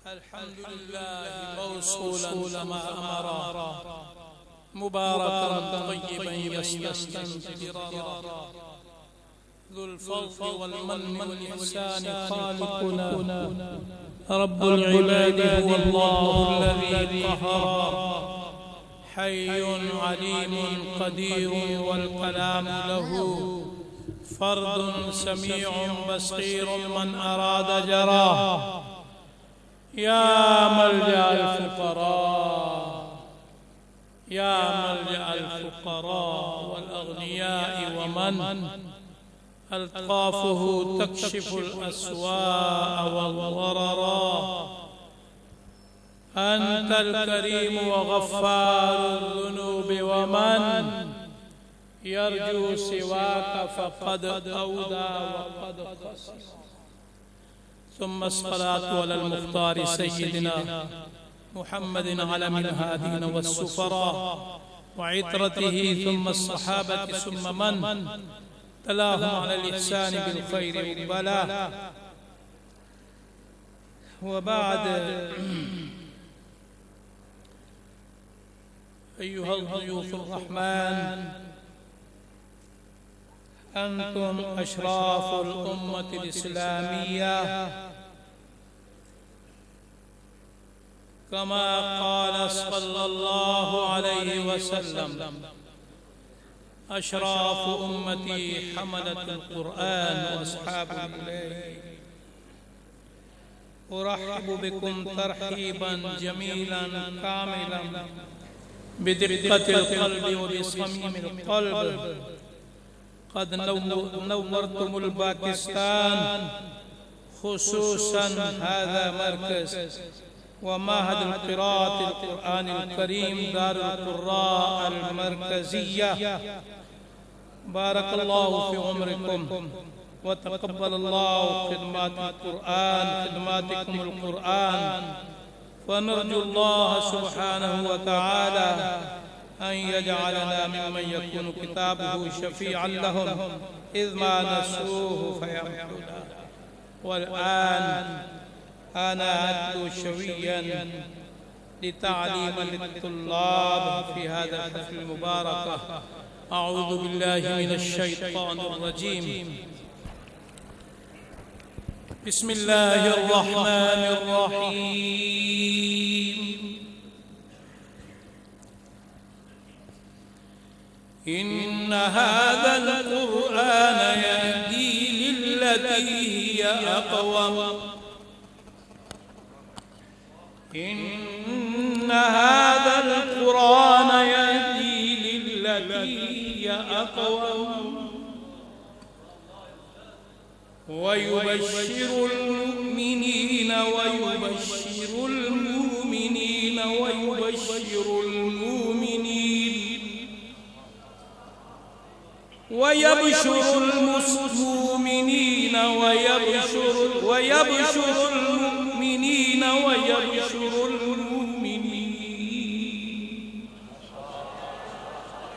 الحمد لله موصولا ما أمر مباركا طيبا يستنفرا ذو الفضل والمن والإحسان خالقنا رب العباد هو الله الذي قهر حي عليم قدير والكلام له فرد سميع بصير من أراد جراه يا ملجأ الفقراء والأغنياء ومن ألطافه تكشف الأسواء والضررا أنت الكريم وغفار الذنوب ومن يرجو سواك فقد أودى وقد خسر ثم الصلاة على المختار سيدنا محمد علم الهادين والسفراء وعطرته ثم الصحابة ثم من تلاهم على الإحسان بالخير والبلاء وبعد أيها الضيوف الرحمن أنتم أشراف الأمة الإسلامية كما قال صلى الله عليه وسلم أشراف أمتي حملة القرآن وأصحابه إليه أرحب بكم ترحيبا جميلا كاملا بدقة القلب وبصميم القلب قد نورتم الباكستان خصوصا هذا مركز ومعهد القراءة القرآن الكريم دار القراء المركزية بارك الله في عمركم وتقبل الله خدماتكم القرآن ونرجو الله سبحانه وتعالى أن يجعلنا ممن يكون كتابه شفيعا لهم إذ ما نسوه فيمحونا. والآن أنا أتلو شويا لتعليم للطلاب في هذا الحفل المبارك. أعوذ بالله من الشيطان الرجيم. بسم الله الرحمن الرحيم. إن هذا القرآن يهدي للتي هي أقوم. إن هذا القرآن يهدي للتي هي أقوم ويبشر المؤمنين ويبشر المؤمنين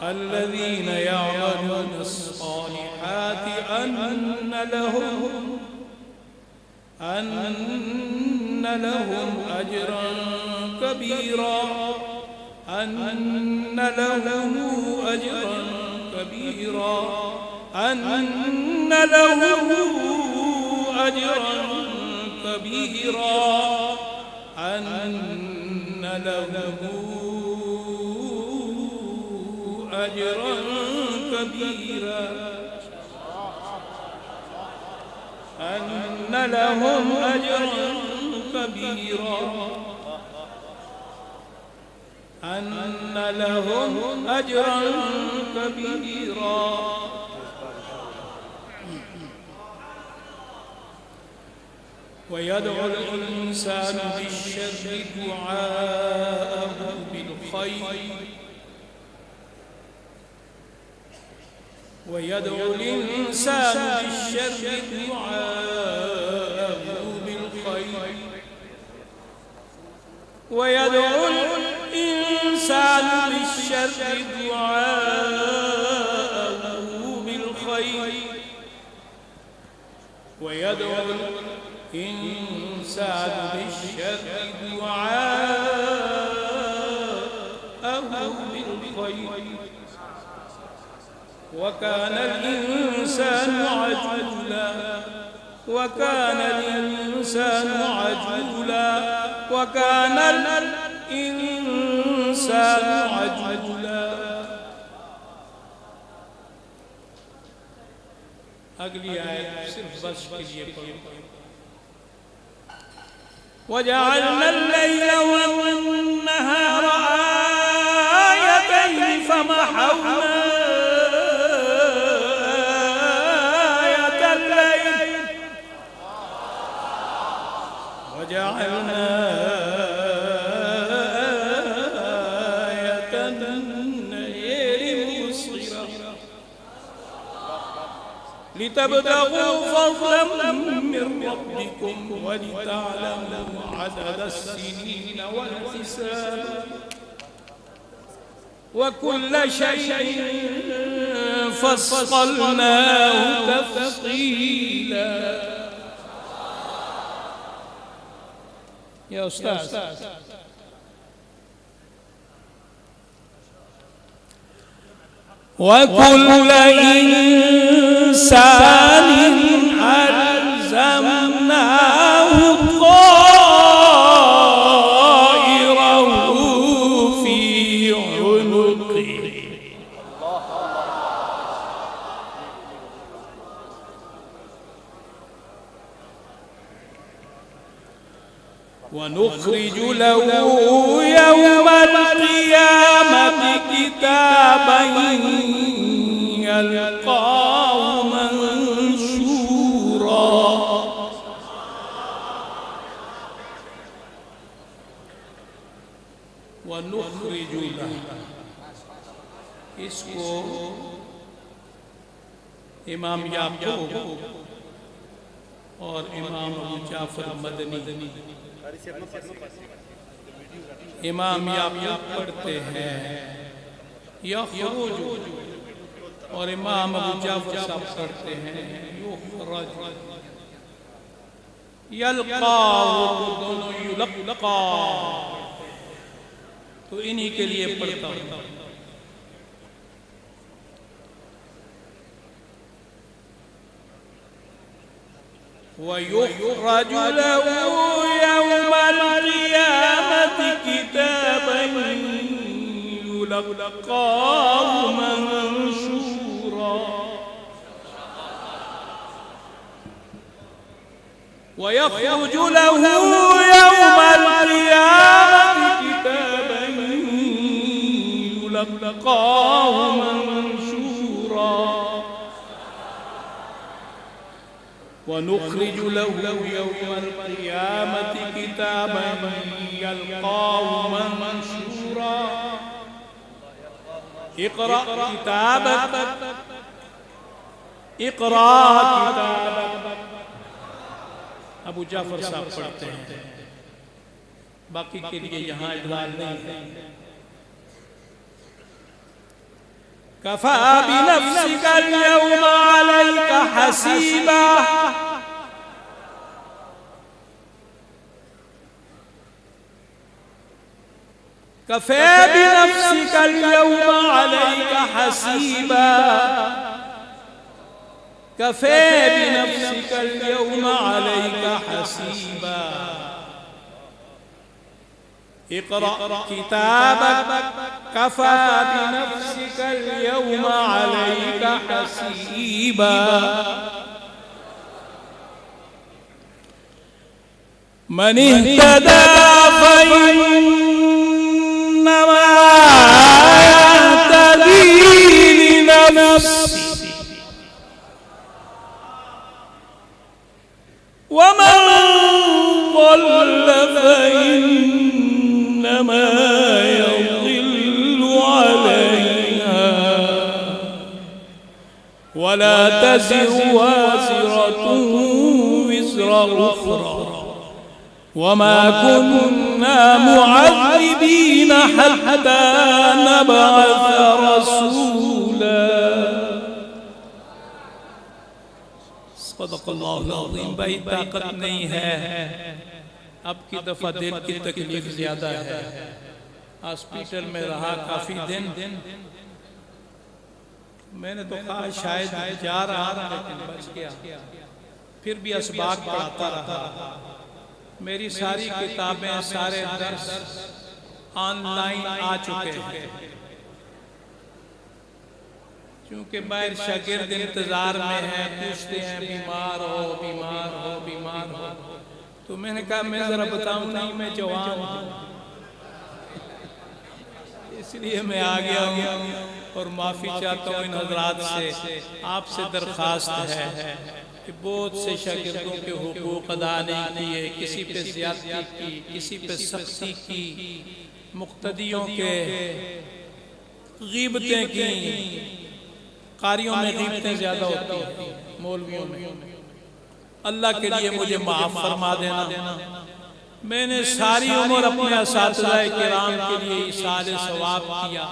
الذين يعملون الصالحات أن لهم أجرا كبيرا أن له أجرا كبيرا ويدعو الإنسان بالشر دعاءه بالخير ويدعو الإنسان بالشر دعاءه بالخير ويدعو الإنسان بالشر دعاءه بالخير وكان الإنسان عجولا وكان الإنسان عجولا وكان الإنسان عجولا. अगली आयत सिर्फ बस के लिए पढ़ो. وجعلنا الليل والنهار آيتين فمحونا آية الليل وجعلنا آية النهار مبصرة لتبتغوا فضلا من ربكم ولتعلموا عدد السنين والحساب وكل شيء فصلناه تفصيلا. يا أستاذ وكل إنسان ألزمناه طائره في عنقه ونخرج له يوم القيامة كتابا يلقاه منشورا ونخرج له. इसको इमाम याकूब और इमाम अबू जाफर मदनी इमाम याकूब पढ़ते हैं यखरुज और इमाम अबू जाफर साहब पढ़ते हैं युखरज. यल्का दोनों युलक्का तो इन्हीं के लिए पढ़ता हूँ. ويخرج له يوم القيامة كتابا يلقاه منشورا ويخرج له يوم القيامة كتابا يلقاه منشورا ونخرج له يوم القيامة كتابا يلقاه منشورا اقرأ كتابك اقرأ كتابك. अबू जाफर साहब पढ़ते हैं, बाकी के लिए यहाँ इदलाल नहीं है. कफा बिनफ्सिका अल-यौमा अलैका हसीबा कफा बिनफ्सिका अल-यौमा अलैका हसीबा कफा बिनफ्सिका अल-यौमा अलैका हसीबा. اقرأ كتابك كفى بنفسك اليوم عليك حسيبا. من اهتدى فإنما يهتدي لنفسه ومن ضل فإنما يضل عليها ولا تزر وازرة وزر أخرى وما كنا معذبين حتى نبعث رسولا. सदक़ल्लाहुल भाई ताकत नहीं है, अब की दफ़ा दिल की तकलीफ ज़्यादा है। हॉस्पिटल में रहा काफ़ी दिन, मैंने तो कहा शायद जा रहा लेकिन बच गया। फिर भी असबाक पढ़ाता रहा। मेरी सारी किताबें, सारे दर्स ऑनलाइन आ चुके हैं, क्योंकि बाहर शागिर्द इंतजार में है, पूछते हैं बीमार हो बीमार हो बीमार हो। तो मैंने कहा मैं जरा बताऊं नहीं, मैं जवान हूं, इसलिए मैं आ गया हूं और माफी चाहता हूं इन हजरात से। आपसे दरखास्त है कि बहुत से शागिर्दों के हुकूक अदा नहीं किए, किसी पे ज़्यादती की, किसी पे सख्ती की, मुक्तदियों के गीबतें की। कारियों में गीबतें ज्यादा होती हैं, मौलवियों में। अल्लाह के लिए मुझे माफ फरमा देना। मैंने सारी उम्र अपने असातिज़ाए किराम के लिए इसाले सवाब किया,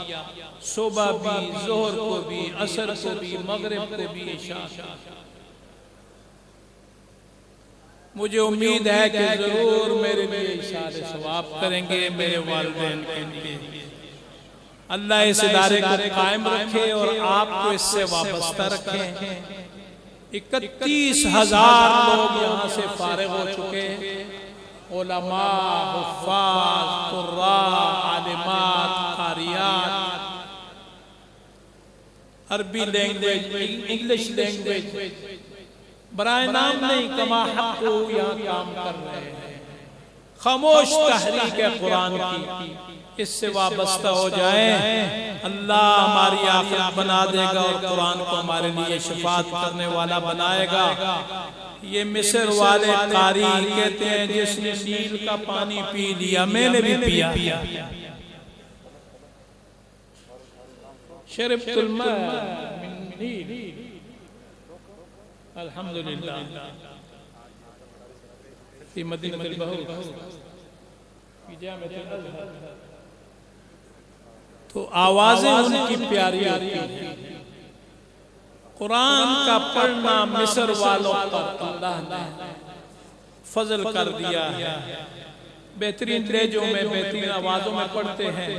सुबह भी, जोहर को भी, असर को भी, मगरिब को भी, इशा। मुझे उम्मीद है कि जरूर मेरे लिए इसाले सवाब करेंगे, मेरे वालिदैन के लिए। अल्लाह इस इदारे को कायम रखे और आपको इससे वाबस्ता रखे। 31,000 लोग यहाँ से फारिग हो चुके हैं। उलमा, हुफ्फाज, कुर्रा, आलिमात, कारियात, अरबी लैंग्वेज, इंग्लिश लैंग्वेज, बराए नाम नहीं कमा हक़ यहाँ काम कर रहे हैं। खामोश तहरीक है कुरान की, इससे वाबस्ता हो जाए, अल्लाह हमारी आखिरत बना देगा और कुरान को हमारे लिए शफाअत करने वाला बनाएगा। ये मिस्र वाले कारी कहते हैं जिसने नील का पानी पी लिया, मैंने भी पिया। शरबतुल मा मिन नील, अल्हम्दुलिल्लाह। फी मदीनतुल बहूर, फी जामिअतुल अज़हर। तो आवाजें उनकी प्यारी होती हैं। कुरान का पढ़ना मिस्र वालों पर अल्लाह ने फजल कर दिया है। बेहतरीन लहजों में, बेहतरीन आवाजों में पढ़ते हैं।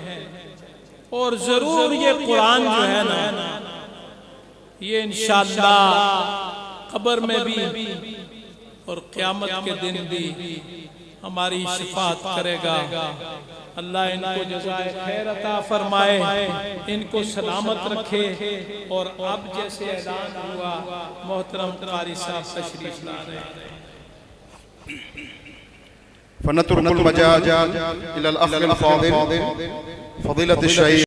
और जरूर ये कुरान जो है ना, ये इंशाअल्लाह कब्र में भी और क़यामत के दिन भी हमारी शफाअत करेगा। अल्लाह इनको जज़ाए खैर अता फरमाए, इनको सलामत रखे। और अब जैसे ऐलान हुआ, मोहतरम कारी साहब तशरीफ ला रहे हैं। फनतुरुकुल मजाज इलल अख़िल फ़ाज़िल फ़ज़ीलत अश-शहीद